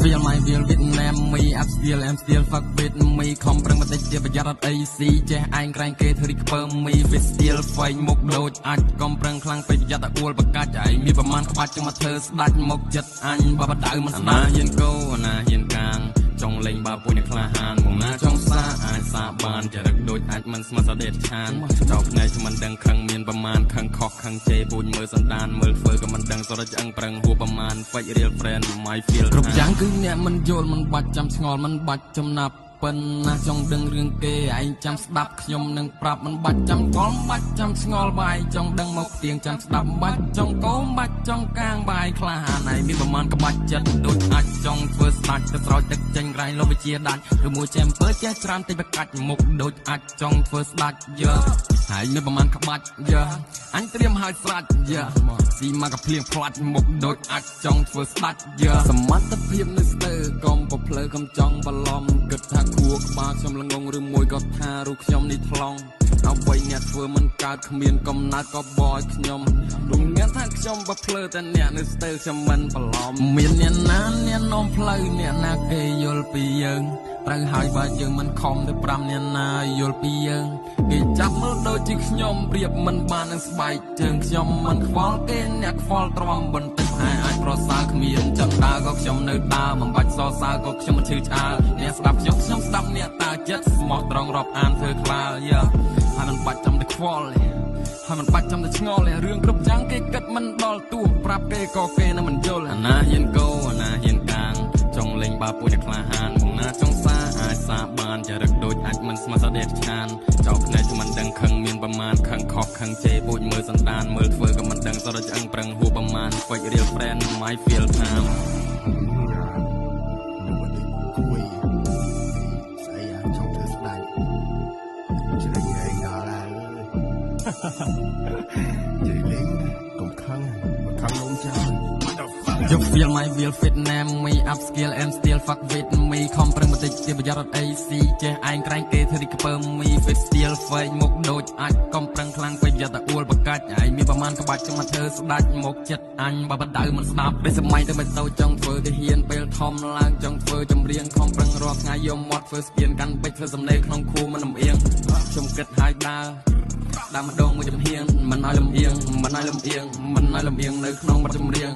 feel my feel Vietnam me up still I'm still fuck with me ខំប្រឹងបន្តិចទៀតប្រយ័ត្នអត់អីស៊ីចេះឯងក្រែងគេធ្វើរីកពើ me fit still ហ្វែងមុខដូចអាចកុំប្រឹងខ្លាំងពេកប្រយ័ត្នតែអួលបកាច់ឯងមានប្រមាណក្បាច់ចង់មកធ្វើស្ដាច់មុខចិត្តអញបើបដៅមិនស្ដាច់ហ៊ានកោណាហ៊ានកាងចង់លេងបើពុញក្លាហានមកណាចង់សាអាចសាបានចរិតដូចអាចមិនស្មើសដេតឆានចោលភ្នែកមិនដឹងខឹងមានប្រមាណខឹងខុសខឹងជេពុញមើលសន្តានមើលធ្វើក៏មិនដឹងសរិទ្ធឆ្អឹងប្រឹងហួប្រមាណ fake real friend my feel គ្រប់យ៉ាងគឺអ្នកមិនយល់មិនបាច់ចាំឆ្ងល់មិនបាច់ចំណាប់ប៉ុណ្ណាចង់ដឹងរឿងគេឯងចាំស្ដាប់ខ្ញុំនឹងប្រាប់មិនបាច់ចាំកល់បាច់ចាំឆ្ងល់បាយចង់ដឹងមកទៀងចាំស្ដាប់បាច់ចង់កោបាច់ចង់កាងបាយក្លាហានឯងមានប្រមាណក្បាច់ចិត្តដូចអាចចង់ធ្វើស្ដាច់ទៅស្រោចទឹកចេញរៃលោវិជាដាច់ឬមួយចេះអំពើចេះច្រើនតិចបកាច់មុខដូចអាចចង់ធ្វើស្ដាច់យើហើយមានប្រមាណក្បាច់យើអញត្រៀមហើយស្រាច់យើស៊ីមកកភ្លៀងផ្លាច់មុខដូចអាចចង់ធ្វើស្ដាច់យើសមត្ថភាពនៅស្ទើរកុំប្រភ្លើកំចង់បឡំគិតថាគួរក្បាលខ្ញុំល្ងងឬមួយក៏ថារូបខ្ញុំនេះថ្លង់អ្វីអ្នកធ្វើមិនកើតគ្មានកំណត់ក៏បយខ្ញុំរំងានថាខ្ញុំបើភ្លើតែអ្នកនៅស្ទើរខ្ញុំមិនបឡំមានអ្នកណាអ្នកនាំផ្លូវអ្នកណាគេយល់ពីយើងត្រូវហើយបើយើងមិនខំទៅ5អ្នកណាយល់ពីយើងគេចាប់មើលដូចជាខ្ញុំប្រៀបមិនបាននឹងស្បែកជើងខ្ញុំមិនខ្វល់គេអ្នកខ្វល់ទ្រាំបន្តិចហើយអាចប្រសើរគ្មានចិត្តដើរក៏ខ្ញុំនៅដើរមិនបាច់សរសើរក៏ខ្ញុំមិនឈឺឆ្អើរអ្នកស្ដាប់ខ្ញុំស្ដាប់អ្នកតើចិត្តស្មោះត្រង់រាប់អានធ្វើខ្លាយើហើយមិនបាច់ចាំតែខ្វល់ហើយមិនបាច់ចាំតែឆ្ងល់រឿងគ្រប់យ៉ាងគេគិតមិនដល់ទួប្រាប់គេក៏គេនៅមិនយល់អាណាហ៊ានកោអាណាហ៊ានកាងចង់លេងបើពុញតែក្លាហានមកណាចង់សាអាចសាបានចរិតដូចអាចមិនស្មើសដេតឆានចោលភ្នែកមិនដឹងខឹងមានប្រមាណខឹងខុសខឹងជេពុញមើលសន្តានមើលធ្វើក៏មិនដឹងសរិទ្ធឆ្អឹងប្រឹងហួប្រមាណ fake real friend my feel time គួយស្អីអាចង់ធ្វើស្ដាច់ជ្រៃឯងដល់ហើយជិះលេងកុំខឹងនំចាស់ You feel my feel Vietnam me up skill and still fuck with me ខំប្រឹងបន្តិចទៀតប្រយ័ត្នអត់អីស៊ីចេះឯងក្រែងគេធ្វើរីកពើ me fit still ហ្វែងមុខដូចអាចកុំប្រឹងខ្លាំងពេកប្រយ័ត្នតែអួលបកាច់ឯងមានប្រមាណក្បាច់ចង់មកធ្វើស្ដាច់មុខចិត្តអញបើបដៅមិនស្ដាប់ពេលសម័យទៅមិនទៅចង់ធ្វើទៅហ៊ានពេលធំឡើងចង់ធ្វើចម្រៀងខំប្រឹងរាល់ថ្ងៃយកមាត់ធ្វើស្ពានកាន់បិចធ្វើសំណេរក្នុងខួរមិនលំអៀងខ្ញុំគិតហើយដើរម្ដងមួយចំហៀងមិនឲ្យលំអៀងមិនឲ្យលំអៀងមិនឲ្យលំអៀងនៅក្នុងបទចម្រៀង